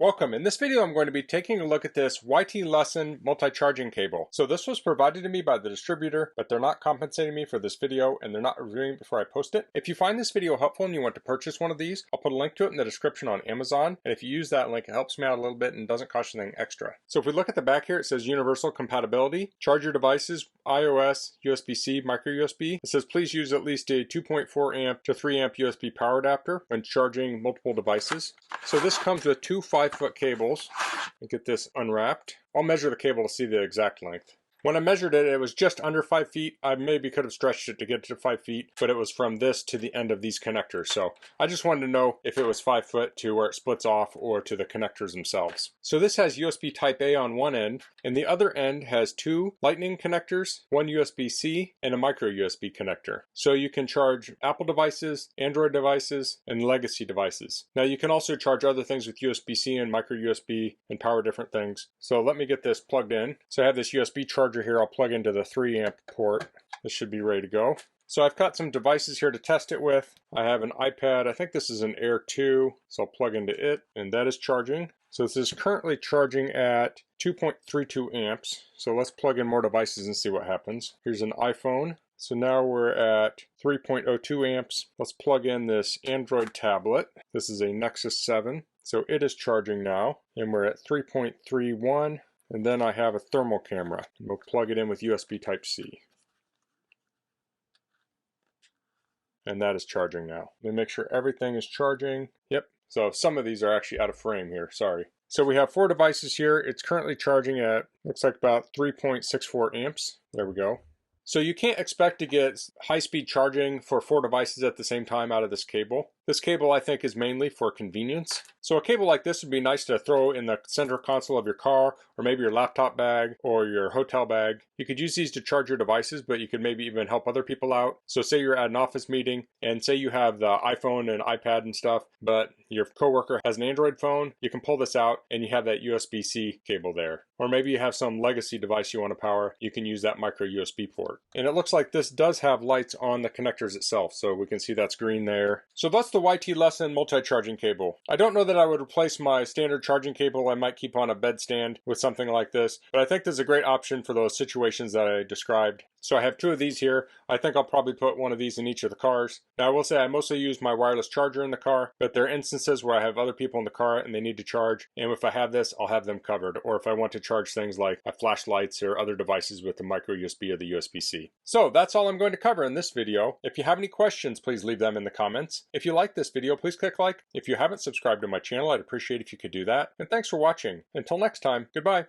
Welcome. In this video I'm going to be taking a look at this YTLUSN Multi-Charging Cable. So this was provided to me by the distributor, but they're not compensating me for this video and they're not reviewing it before I post it. If you find this video helpful and you want to purchase one of these, I'll put a link to it in the description on Amazon. And if you use that link, it helps me out a little bit and doesn't cost you anything extra. So if we look at the back here, it says universal compatibility, charge your devices, iOS, USB-C, microUSB. It says please use at least a 2.4 amp to 3 amp USB power adapter when charging multiple devices. So this comes with two 5-foot cables. And get this unwrapped. I'll measure the cable to see the exact length. When I measured it, it was just under 5 feet. I maybe could have stretched it to get to 5 feet, but it was from this to the end of these connectors. So I just wanted to know if it was 5 foot to where it splits off or to the connectors themselves. So this has USB Type A on one end, and the other end has two Lightning connectors, one USB-C, and a micro USB connector. So you can charge Apple devices, Android devices, and legacy devices. Now you can also charge other things with USB-C and micro USB and power different things. So let me get this plugged in. So I have this USB charger here. I'll plug into the 3 amp port. This should be ready to go. So I've got some devices here to test it with. I have an iPad. I think this is an Air 2. So I'll plug into it and that is charging. So this is currently charging at 2.32 amps. So let's plug in more devices and see what happens. Here's an iPhone. So now we're at 3.02 amps. Let's plug in this Android tablet. This is a Nexus 7. So it is charging now and we're at 3.31. And then I have a thermal camera. We'll plug it in with USB Type-C. And that is charging now. Let me make sure everything is charging. Yep. So some of these are actually out of frame here. Sorry. So we have 4 devices here. It's currently charging at, looks like about 3.64 amps. There we go. So you can't expect to get high-speed charging for 4 devices at the same time out of this cable. This cable I think is mainly for convenience. So a cable like this would be nice to throw in the center console of your car or maybe your laptop bag or your hotel bag. You could use these to charge your devices, but you could maybe even help other people out. So say you're at an office meeting and say you have the iPhone and iPad and stuff, but your coworker has an Android phone, you can pull this out and you have that USB-C cable there. Or maybe you have some legacy device you want to power, you can use that micro USB port. And it looks like this does have lights on the connectors itself, so we can see that's green there. So that's the YTLUSN Multi-Charging Cable. I don't know that I would replace my standard charging cable. I might keep on a bed stand with something like this, but I think this is a great option for those situations that I described. So I have 2 of these here. I think I'll probably put one of these in each of the cars. Now I will say I mostly use my wireless charger in the car, but there are instances where I have other people in the car and they need to charge, and if I have this, I'll have them covered. Or if I want to charge things like flashlights or other devices with the micro USB or the USB-C. So that's all I'm going to cover in this video. If you have any questions, please leave them in the comments. If you like this video, please click like. If you haven't subscribed to my channel, I'd appreciate if you could do that. And thanks for watching. Until next time, goodbye.